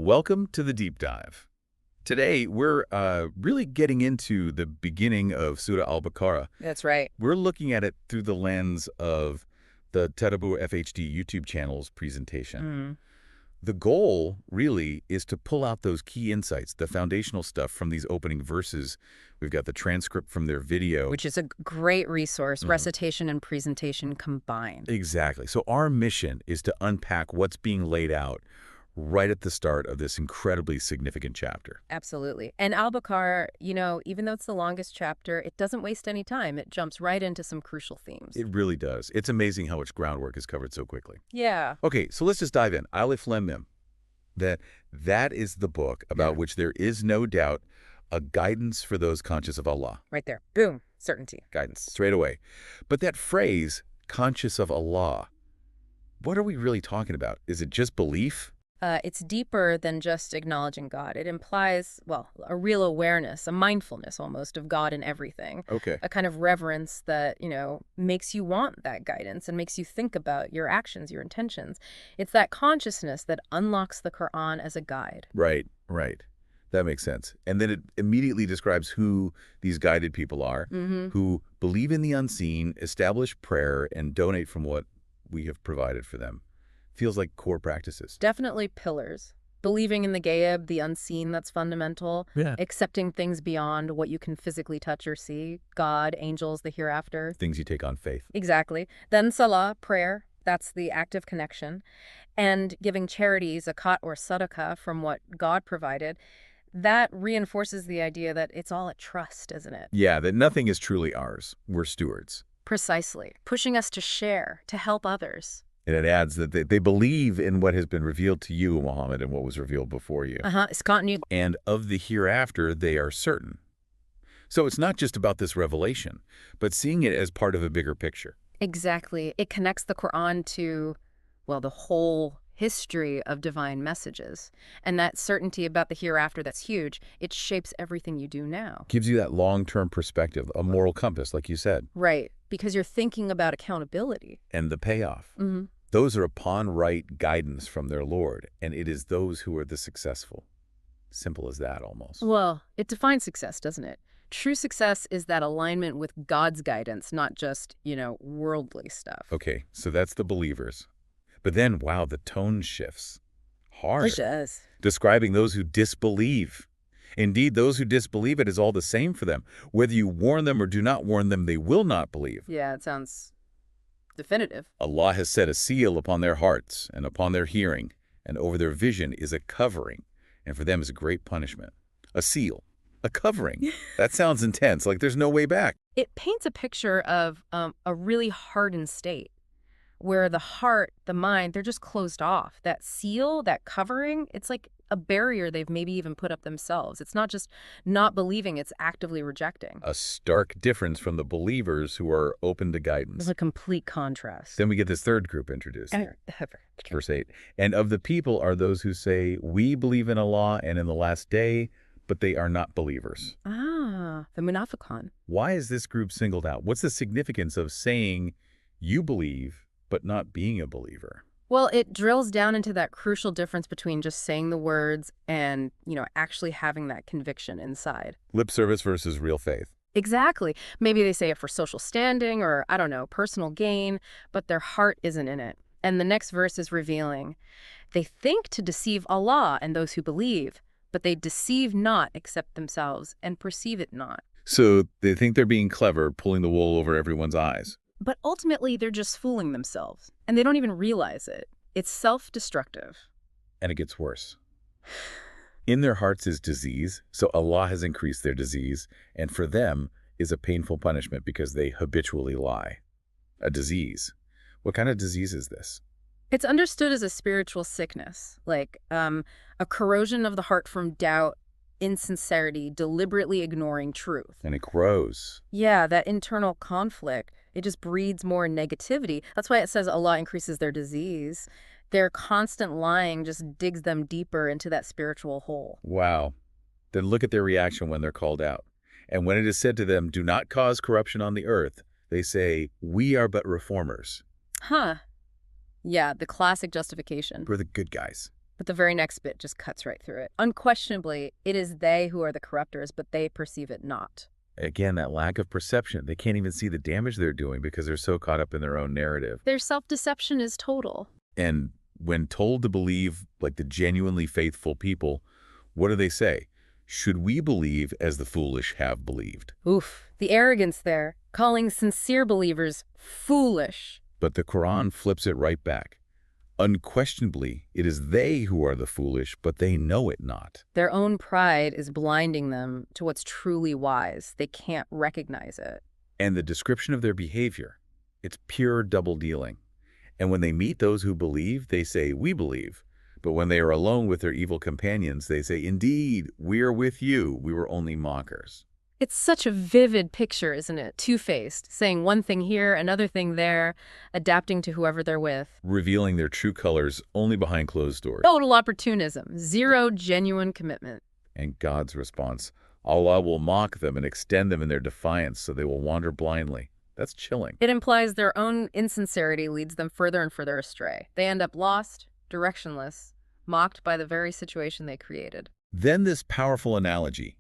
Welcome to the Deep Dive. Today, we're really getting into the beginning of Surah al-Baqarah. That's right. We're looking at it through the lens of the Tadabbur FHD YouTube channel's presentation. Mm. The goal, really, is to pull out those key insights, the foundational stuff from these opening verses. We've got the transcript from their video. Which is a great resource, recitation and presentation combined. Exactly. So our mission is to unpack what's being laid out right at the start of this incredibly significant chapter. Absolutely. And Al-Baqarah, even though it's the longest chapter, it doesn't waste any time. It jumps right into some crucial themes. It really does. It's amazing how much groundwork is covered so quickly. Yeah. Okay, so let's just dive in. Alif Lam Mim. That is the book about which there is no doubt a guidance for those conscious of Allah. Right there. Boom. Certainty. Guidance, straight away. But that phrase, conscious of Allah, what are we really talking about? Is it just belief? It's deeper than just acknowledging God. It implies, well, a real awareness, a mindfulness almost of God in everything. Okay. A kind of reverence that, makes you want that guidance and makes you think about your actions, your intentions. It's that consciousness that unlocks the Quran as a guide. Right. That makes sense. And then it immediately describes who these guided people are, who believe in the unseen, establish prayer, and donate from what we have provided for them. Feels like core practices. Definitely pillars. Believing in the Gaib, the unseen, that's fundamental. Yeah. Accepting things beyond what you can physically touch or see. God, angels, the hereafter. Things you take on faith. Exactly. Then salah, prayer. That's the active connection. And giving charity, zakat or sadaqah from what God provided. That reinforces the idea that it's all a trust, isn't it? Yeah, that nothing is truly ours. We're stewards. Precisely. Pushing us to share, to help others. And it adds that they believe in what has been revealed to you, Muhammad, and what was revealed before you. It's continued. And of the hereafter, they are certain. So it's not just about this revelation, but seeing it as part of a bigger picture. Exactly. It connects the Quran to, well, the whole history of divine messages. And that certainty about the hereafter, that's huge. It shapes everything you do now. Gives you that long-term perspective, a moral compass, like you said. Right. Because you're thinking about accountability. And the payoff. Mm-hmm. Those are upon right guidance from their Lord, and it is those who are the successful. Simple as that, almost. Well, it defines success, doesn't it? True success is that alignment with God's guidance, not just, worldly stuff. Okay, so that's the believers. But then, wow, the tone shifts. Hard. It does. Describing those who disbelieve. Indeed, those who disbelieve it is all the same for them. Whether you warn them or do not warn them, they will not believe. Yeah, it sounds definitive. Allah has set a seal upon their hearts and upon their hearing, and over their vision is a covering, and for them is a great punishment. A seal. A covering. That sounds intense, like there's no way back. It paints a picture of a really hardened state where the heart, the mind, they're just closed off. That seal, that covering, it's like a barrier they've maybe even put up themselves. It's not just not believing, it's actively rejecting. A stark difference from the believers who are open to guidance. It's a complete contrast. Then we get this third group introduced. Verse 8. And of the people are those who say, we believe in Allah and in the last day, but they are not believers. The munafiqun. Why is this group singled out? What's the significance of saying you believe, but not being a believer? Well, it drills down into that crucial difference between just saying the words and, actually having that conviction inside. Lip service versus real faith. Exactly. Maybe they say it for social standing or, I don't know, personal gain, but their heart isn't in it. And the next verse is revealing. They think to deceive Allah and those who believe, but they deceive not except themselves and perceive it not. So they think they're being clever, pulling the wool over everyone's eyes. But ultimately, they're just fooling themselves, and they don't even realize it. It's self-destructive. And it gets worse. In their hearts is disease, so Allah has increased their disease, and for them is a painful punishment because they habitually lie. A disease. What kind of disease is this? It's understood as a spiritual sickness, like a corrosion of the heart from doubt, insincerity, deliberately ignoring truth. And it grows. Yeah, that internal conflict. It just breeds more negativity. That's why it says Allah increases their disease. Their constant lying just digs them deeper into that spiritual hole. Wow. Then look at their reaction when they're called out. And when it is said to them, do not cause corruption on the earth, they say, we are but reformers. Yeah, the classic justification. We're the good guys. But the very next bit just cuts right through it. Unquestionably, it is they who are the corruptors, but they perceive it not. Again, that lack of perception. They can't even see the damage they're doing because they're so caught up in their own narrative. Their self-deception is total. And when told to believe like the genuinely faithful people, what do they say? Should we believe as the foolish have believed? Oof, the arrogance there, calling sincere believers foolish. But the Quran flips it right back. Unquestionably, it is they who are the foolish, but they know it not. Their own pride is blinding them to what's truly wise. They can't recognize it. And the description of their behavior, it's pure double dealing. And when they meet those who believe, they say, we believe. But when they are alone with their evil companions, they say, indeed, we are with you. We were only mockers. It's such a vivid picture, isn't it? Two-faced, saying one thing here, another thing there, adapting to whoever they're with. Revealing their true colors only behind closed doors. Total opportunism, zero genuine commitment. And God's response, Allah will mock them and extend them in their defiance so they will wander blindly. That's chilling. It implies their own insincerity leads them further and further astray. They end up lost, directionless, mocked by the very situation they created. Then this powerful analogy.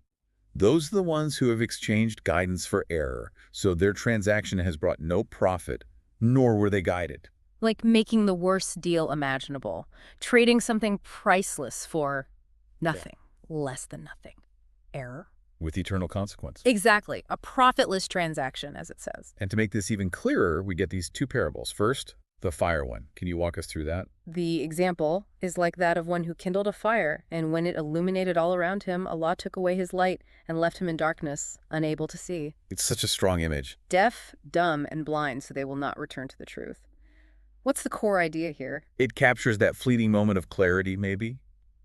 Those are the ones who have exchanged guidance for error, so their transaction has brought no profit, nor were they guided. Like making the worst deal imaginable, trading something priceless for nothing, less than nothing. Error? With eternal consequence. Exactly, a profitless transaction, as it says. And to make this even clearer, we get these two parables. First, the fire one. Can you walk us through that? The example is like that of one who kindled a fire, and when it illuminated all around him, Allah took away his light and left him in darkness, unable to see. It's such a strong image. Deaf, dumb, and blind, so they will not return to the truth. What's the core idea here? It captures that fleeting moment of clarity, maybe.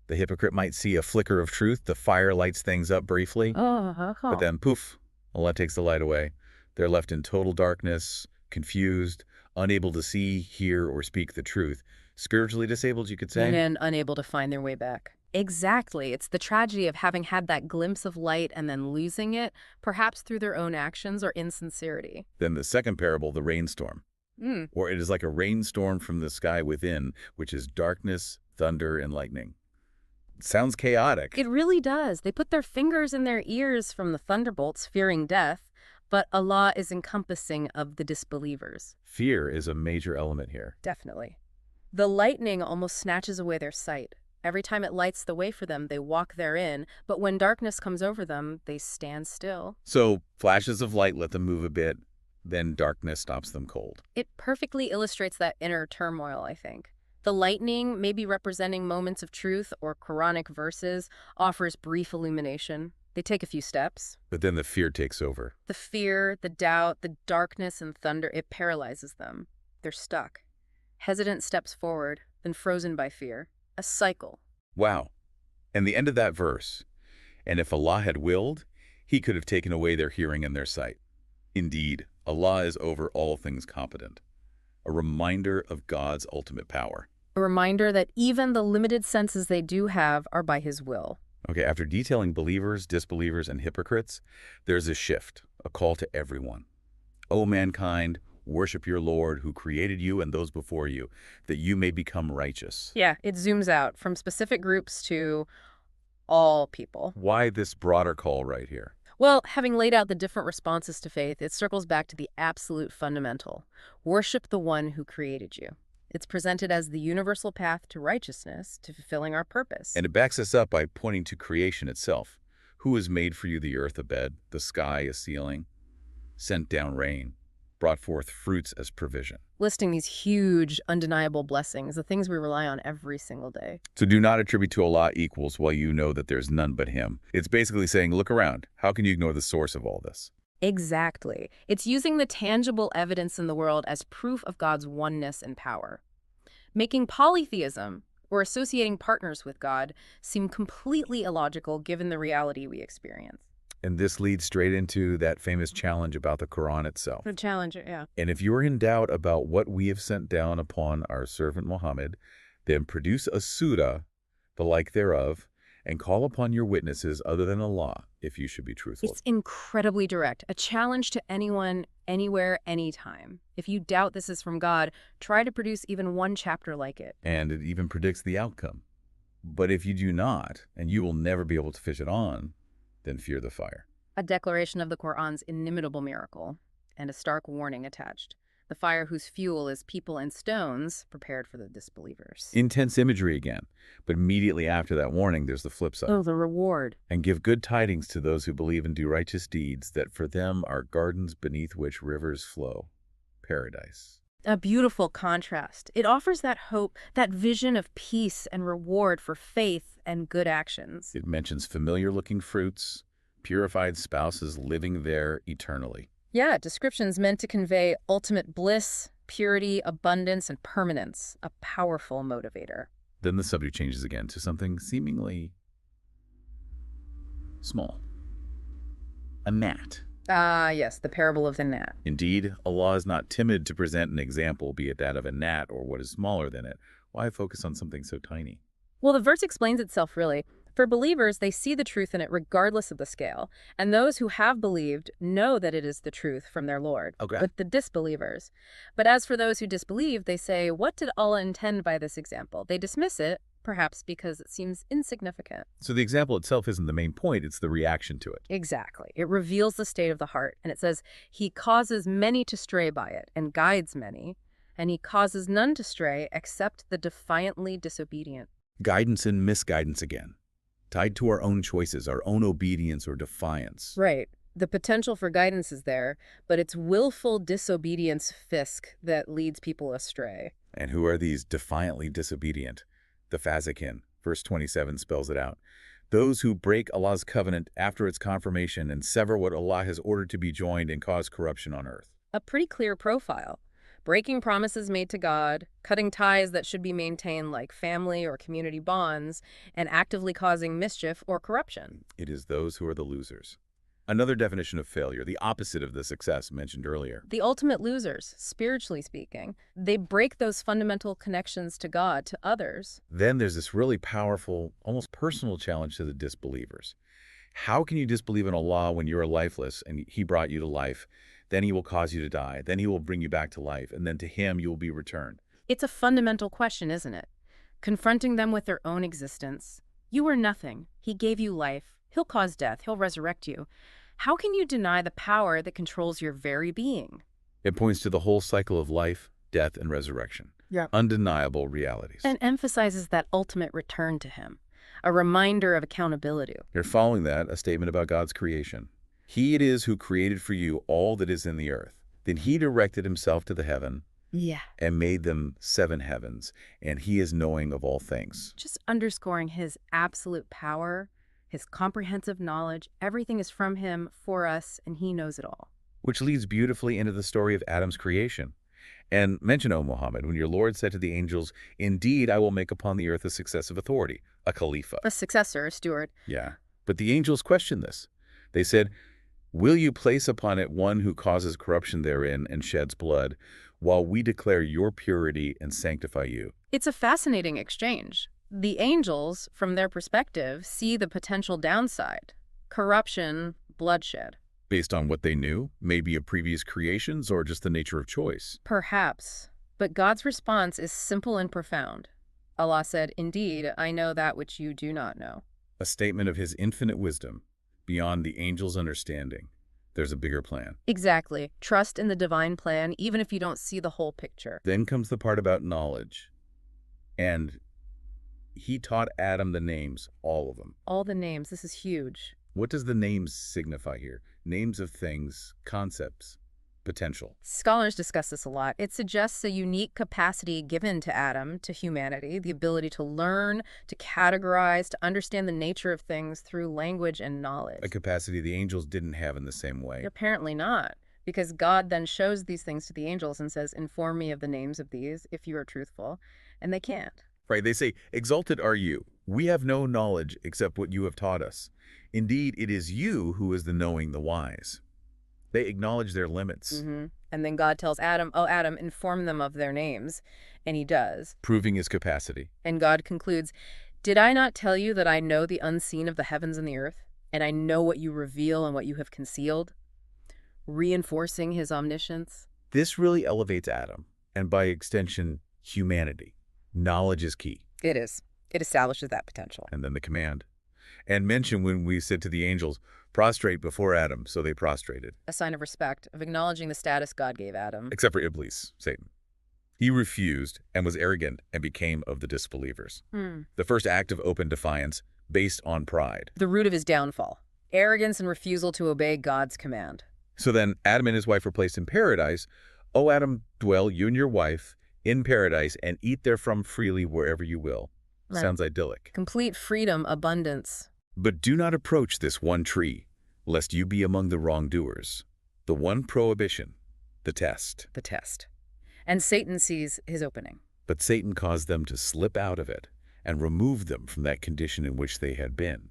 The hypocrite might see a flicker of truth. The fire lights things up briefly. But then, poof, Allah takes the light away. They're left in total darkness, confused, unable to see, hear, or speak the truth. Spiritually disabled, you could say? And unable to find their way back. Exactly. It's the tragedy of having had that glimpse of light and then losing it, perhaps through their own actions or insincerity. Then the second parable, the rainstorm. Or it is like a rainstorm from the sky within, which is darkness, thunder, and lightning. It sounds chaotic. It really does. They put their fingers in their ears from the thunderbolts, fearing death, but Allah is encompassing of the disbelievers. Fear is a major element here. Definitely. The lightning almost snatches away their sight. Every time it lights the way for them, they walk therein, but when darkness comes over them, they stand still. So flashes of light let them move a bit, then darkness stops them cold. It perfectly illustrates that inner turmoil, I think. The lightning, maybe representing moments of truth or Quranic verses, offers brief illumination. They take a few steps. But then the fear takes over. The fear, the doubt, the darkness and thunder, it paralyzes them. They're stuck. Hesitant steps forward, then frozen by fear. A cycle. Wow. And the end of that verse. And if Allah had willed, he could have taken away their hearing and their sight. Indeed, Allah is over all things competent. A reminder of God's ultimate power. A reminder that even the limited senses they do have are by his will. Okay, after detailing believers, disbelievers, and hypocrites, there's a shift, a call to everyone. O mankind, worship your Lord who created you and those before you, that you may become righteous. Yeah, it zooms out from specific groups to all people. Why this broader call right here? Well, having laid out the different responses to faith, it circles back to the absolute fundamental. Worship the one who created you. It's presented as the universal path to righteousness, to fulfilling our purpose. And it backs us up by pointing to creation itself. Who has made for you the earth a bed, the sky a ceiling, sent down rain, brought forth fruits as provision. Listing these huge, undeniable blessings, the things we rely on every single day. So do not attribute to Allah equals while you know that there's none but him. It's basically saying, look around. How can you ignore the source of all this? Exactly. It's using the tangible evidence in the world as proof of God's oneness and power. Making polytheism, or associating partners with God, seem completely illogical given the reality we experience. And this leads straight into that famous challenge about the Quran itself. The challenge, yeah. And if you are in doubt about what we have sent down upon our servant Muhammad, then produce a surah, the like thereof, and call upon your witnesses other than Allah, if you should be truthful. It's incredibly direct, a challenge to anyone, anywhere, anytime. If you doubt this is from God, try to produce even one chapter like it. And it even predicts the outcome. But if you do not, and you will never be able to fish it on, then fear the fire. A declaration of the Qur'an's inimitable miracle, and a stark warning attached. The fire whose fuel is people and stones, prepared for the disbelievers. Intense imagery again. But immediately after that warning, there's the flip side. Oh, the reward. And give good tidings to those who believe and do righteous deeds, that for them are gardens beneath which rivers flow. Paradise. A beautiful contrast. It offers that hope, that vision of peace and reward for faith and good actions. It mentions familiar-looking fruits, purified spouses living there eternally. Yeah, descriptions meant to convey ultimate bliss, purity, abundance, and permanence. A powerful motivator. Then the subject changes again to something seemingly small. A gnat. Ah, yes, the parable of the gnat. Indeed, Allah is not timid to present an example, be it that of a gnat or what is smaller than it. Why focus on something so tiny? Well, the verse explains itself, really. For believers, they see the truth in it regardless of the scale. And those who have believed know that it is the truth from their Lord. Okay. But the disbelievers. But as for those who disbelieve, they say, what did Allah intend by this example? They dismiss it, perhaps because it seems insignificant. So the example itself isn't the main point, it's the reaction to it. Exactly. It reveals the state of the heart. And it says, He causes many to stray by it and guides many. And He causes none to stray except the defiantly disobedient. Guidance and misguidance again. Tied to our own choices, our own obedience or defiance. Right. The potential for guidance is there, but it's willful disobedience fisk that leads people astray. And who are these defiantly disobedient? The Fazikin, verse 27 spells it out. Those who break Allah's covenant after its confirmation and sever what Allah has ordered to be joined and cause corruption on earth. A pretty clear profile. Breaking promises made to God, cutting ties that should be maintained like family or community bonds, and actively causing mischief or corruption. It is those who are the losers. Another definition of failure, the opposite of the success mentioned earlier. The ultimate losers, spiritually speaking. They break those fundamental connections to God, to others. Then there's this really powerful, almost personal challenge to the disbelievers. How can you disbelieve in Allah when you are lifeless and He brought you to life? Then He will cause you to die. Then He will bring you back to life. And then to Him you will be returned. It's a fundamental question, isn't it? Confronting them with their own existence. You are nothing. He gave you life. He'll cause death. He'll resurrect you. How can you deny the power that controls your very being? It points to the whole cycle of life, death, and resurrection. Yeah. Undeniable realities. And emphasizes that ultimate return to Him. A reminder of accountability. Here following that, a statement about God's creation. He it is who created for you all that is in the earth. Then He directed Himself to the heaven and made them 7 heavens, and He is knowing of all things. Just underscoring His absolute power, His comprehensive knowledge. Everything is from Him, for us, and He knows it all. Which leads beautifully into the story of Adam's creation. And mention, O Muhammad, when your Lord said to the angels, "Indeed, I will make upon the earth a successive authority," a Khalifa. A successor, a steward. Yeah. But the angels questioned this. They said, "Will you place upon it one who causes corruption therein and sheds blood, while we declare your purity and sanctify you?" It's a fascinating exchange. The angels, from their perspective, see the potential downside. Corruption, bloodshed. Based on what they knew, maybe of previous creations or just the nature of choice. Perhaps. But God's response is simple and profound. Allah said, "Indeed, I know that which you do not know." A statement of His infinite wisdom, beyond the angel's understanding. There's a bigger plan. Exactly. Trust in the divine plan, even if you don't see the whole picture. Then comes the part about knowledge. And He taught Adam the names, all of them. All the names. This is huge. What does the names signify here? Names of things, concepts, potential. Scholars discuss this a lot. It suggests a unique capacity given to Adam, to humanity, the ability to learn, to categorize, to understand the nature of things through language and knowledge. A capacity the angels didn't have in the same way. Apparently not, because God then shows these things to the angels and says, "Inform me of the names of these if you are truthful," and they can't. Right, they say, "Exalted are you. We have no knowledge except what you have taught us. Indeed, it is you who is the knowing, the wise." They acknowledge their limits. And then God tells Adam, "Oh, Adam, inform them of their names." And he does. Proving his capacity. And God concludes, "Did I not tell you that I know the unseen of the heavens and the earth? And I know what you reveal and what you have concealed?" Reinforcing his omniscience. This really elevates Adam, and by extension, humanity. Knowledge is key. It is. It establishes that potential. And then the command. And mention when we said to the angels, prostrate before Adam, so they prostrated. A sign of respect, of acknowledging the status God gave Adam. Except for Iblis, Satan. He refused and was arrogant and became of the disbelievers. The first act of open defiance based on pride. The root of his downfall. Arrogance and refusal to obey God's command. So then Adam and his wife were placed in paradise. O Adam, dwell, you and your wife, in paradise and eat therefrom freely wherever you will. Right. Sounds idyllic. Complete freedom, abundance. But do not approach this one tree, lest you be among the wrongdoers. The one prohibition, the test. The test. And Satan sees his opening. But Satan caused them to slip out of it and remove them from that condition in which they had been.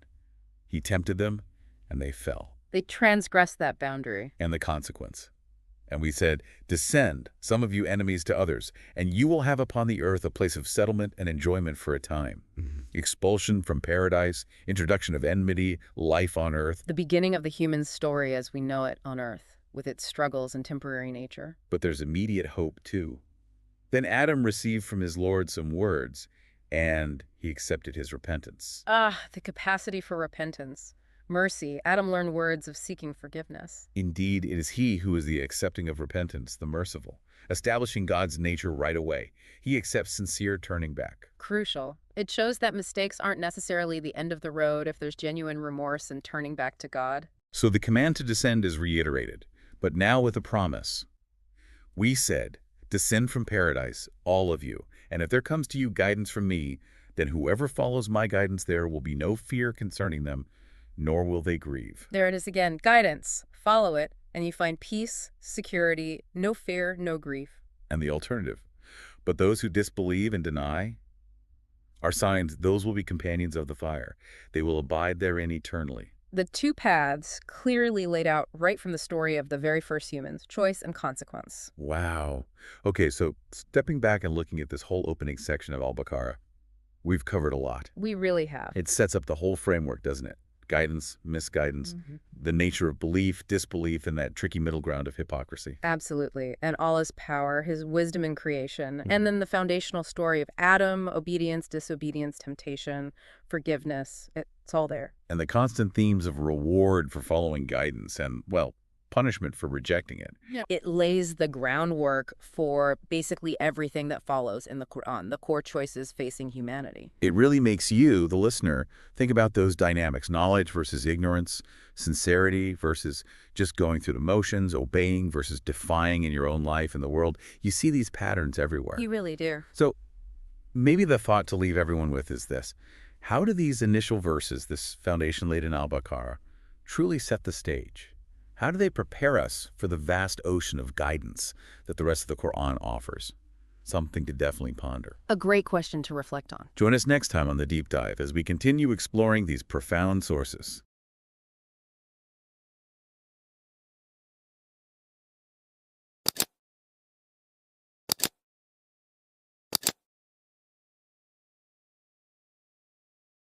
He tempted them, and they fell. They transgressed that boundary. And the consequence. And we said, descend, some of you enemies to others, and you will have upon the earth a place of settlement and enjoyment for a time. Expulsion from paradise, introduction of enmity, life on earth. The beginning of the human story as we know it on earth, with its struggles and temporary nature. But there's immediate hope, too. Then Adam received from his Lord some words, and he accepted his repentance. The capacity for repentance. Mercy. Adam learned words of seeking forgiveness. Indeed, it is he who is the accepting of repentance, the merciful, establishing God's nature right away. He accepts sincere turning back. Crucial. It shows that mistakes aren't necessarily the end of the road if there's genuine remorse and turning back to God. So the command to descend is reiterated, but now with a promise. We said, descend from paradise, all of you, and if there comes to you guidance from me, then whoever follows my guidance there will be no fear concerning them, nor will they grieve. There it is again. Guidance. Follow it, and you find peace, security, no fear, no grief. And the alternative. But those who disbelieve and deny are signs those will be companions of the fire. They will abide therein eternally. The two paths clearly laid out right from the story of the very first humans, choice and consequence. Wow. Okay, so stepping back and looking at this whole opening section of Al-Baqarah, we've covered a lot. We really have. It sets up the whole framework, doesn't it? Guidance, misguidance, the nature of belief, disbelief, and that tricky middle ground of hypocrisy. Absolutely. And Allah's power, his wisdom in creation, and then the foundational story of Adam, obedience, disobedience, temptation, forgiveness. It's all there. And the constant themes of reward for following guidance and, well, punishment for rejecting it. It lays the groundwork for basically everything that follows in the Quran, the core choices facing humanity. It really makes you, the listener, think about those dynamics, knowledge versus ignorance, sincerity versus just going through the motions, obeying versus defying in your own life and the world. You see these patterns everywhere. You really do. So maybe the thought to leave everyone with is this. How do these initial verses, this foundation laid in Al-Baqarah, truly set the stage? How do they prepare us for the vast ocean of guidance that the rest of the Quran offers? Something to definitely ponder. A great question to reflect on. Join us next time on The Deep Dive as we continue exploring these profound sources.